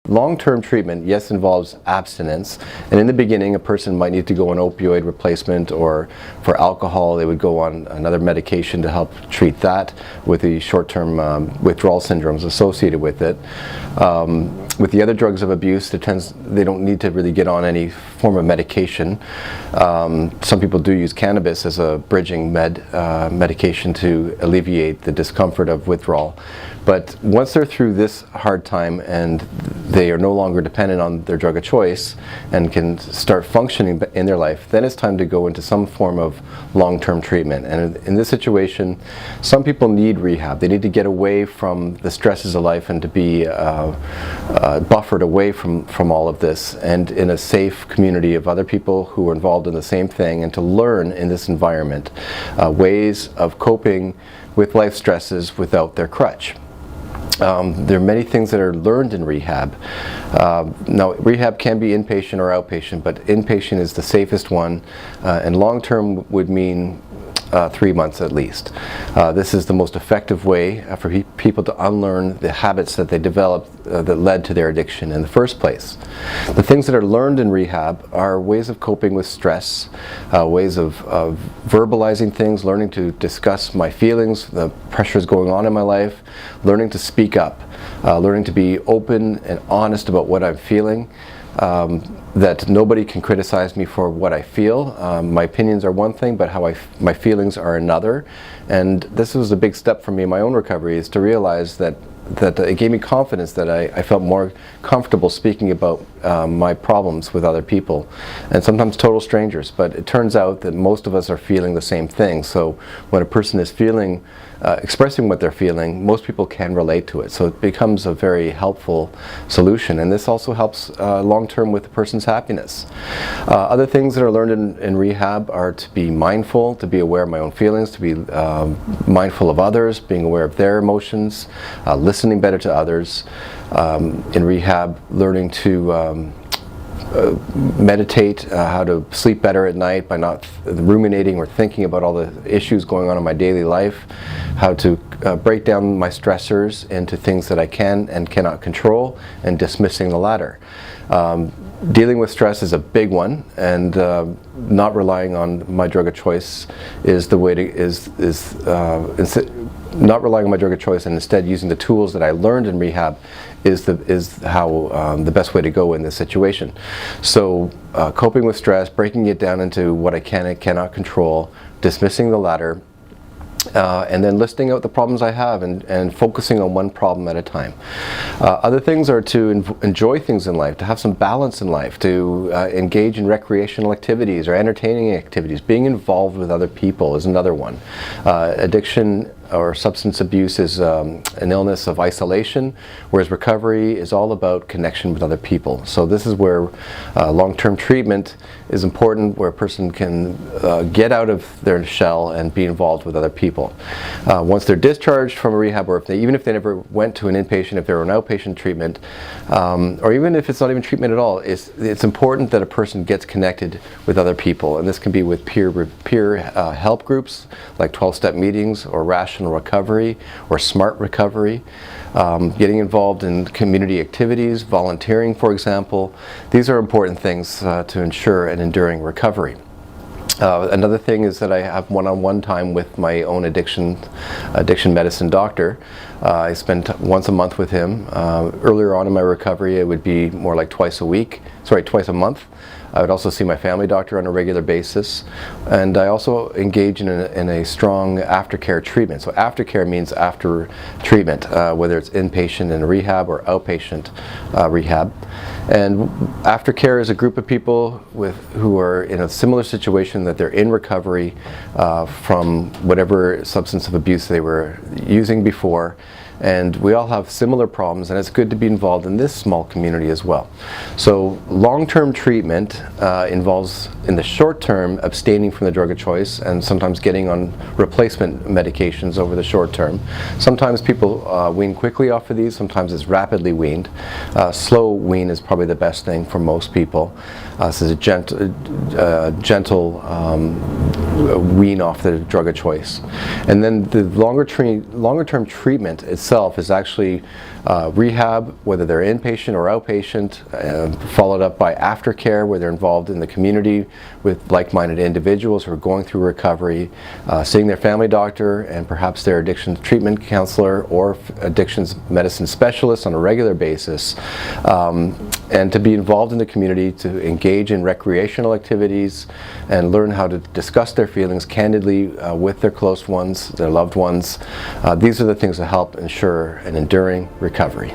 long-term treatment, yes, involves abstinence, and in the beginning a person might need to go on opioid replacement, or for alcohol they would go on another medication to help treat that with the short-term withdrawal syndromes associated with it. With the other drugs of abuse, they don't need to really get on any form of medication. Some people do use cannabis as a bridging medication to alleviate the discomfort of withdrawal. But once they're through this hard time and they are no longer dependent on their drug of choice and can start functioning in their life, then it's time to go into some form of long-term treatment. And in this situation, some people need rehab. They need to get away from the stresses of life and to be buffered away from all of this, and in a safe community of other people who are involved in the same thing, and to learn in this environment ways of coping with life stresses without their crutch. There are many things that are learned in rehab. Now, rehab can be inpatient or outpatient, but inpatient is the safest one, and long-term would mean 3 months at least. This is the most effective way for people to unlearn the habits that they developed that led to their addiction in the first place. The things that are learned in rehab are ways of coping with stress, ways of verbalizing things, learning to discuss my feelings, the pressures going on in my life, learning to speak up, learning to be open and honest about what I'm feeling. That nobody can criticize me for what I feel. My opinions are one thing, but my feelings are another. And this was a big step for me in my own recovery, is to realize that it gave me confidence, that I felt more comfortable speaking about my problems with other people, and sometimes total strangers. But it turns out that most of us are feeling the same thing. So when a person is expressing what they're feeling, most people can relate to it. So it becomes a very helpful solution, and this also helps long-term with the person's happiness. Other things that are learned in rehab are to be mindful, to be aware of my own feelings, to be mindful of others, being aware of their emotions, listening better to others. In rehab, learning to meditate, how to sleep better at night by not ruminating or thinking about all the issues going on in my daily life, how to break down my stressors into things that I can and cannot control, and dismissing the latter. Dealing with stress is a big one, and not relying on my drug of choice is the way to not relying on my drug of choice and instead using the tools that I learned in rehab is how the best way to go in this situation. So coping with stress, breaking it down into what I can and cannot control, dismissing the latter, and then listing out the problems I have and focusing on one problem at a time. Other things are to enjoy things in life, to have some balance in life, to engage in recreational activities or entertaining activities. Being involved with other people is another one. Addiction or substance abuse is an illness of isolation, whereas recovery is all about connection with other people. So this is where long-term treatment is important, where a person can get out of their shell and be involved with other people. Once they're discharged from a rehab, or even if they never went to an inpatient, if they're on outpatient treatment, or even if it's not even treatment at all, it's important that a person gets connected with other people, and this can be with peer help groups like 12-step meetings, or rational recovery, or smart recovery. Getting involved in community activities, volunteering, for example. These are important things to ensure an enduring recovery. Another thing is that I have one-on-one time with my own addiction medicine doctor. I spend once a month with him. Earlier on in my recovery, it would be more like twice a month. I would also see my family doctor on a regular basis, and I also engage in a strong aftercare treatment. So aftercare means after treatment, whether it's inpatient in rehab or outpatient rehab. And aftercare is a group of people who are in a similar situation, that they're in recovery from whatever substance of abuse they were using before. And we all have similar problems, and it's good to be involved in this small community as well. So long-term treatment involves, in the short term, abstaining from the drug of choice and sometimes getting on replacement medications over the short term. Sometimes people wean quickly off of these, sometimes it's rapidly weaned. Slow wean is probably the best thing for most people. This is a gentle wean off the drug of choice. And then the longer term treatment, it's itself is actually rehab, whether they're inpatient or outpatient, followed up by aftercare, where they're involved in the community with like-minded individuals who are going through recovery, seeing their family doctor and perhaps their addiction treatment counselor or addictions medicine specialist on a regular basis, and to be involved in the community, to engage in recreational activities and learn how to discuss their feelings candidly with their close ones, their loved ones. These are the things that help ensure an enduring recovery.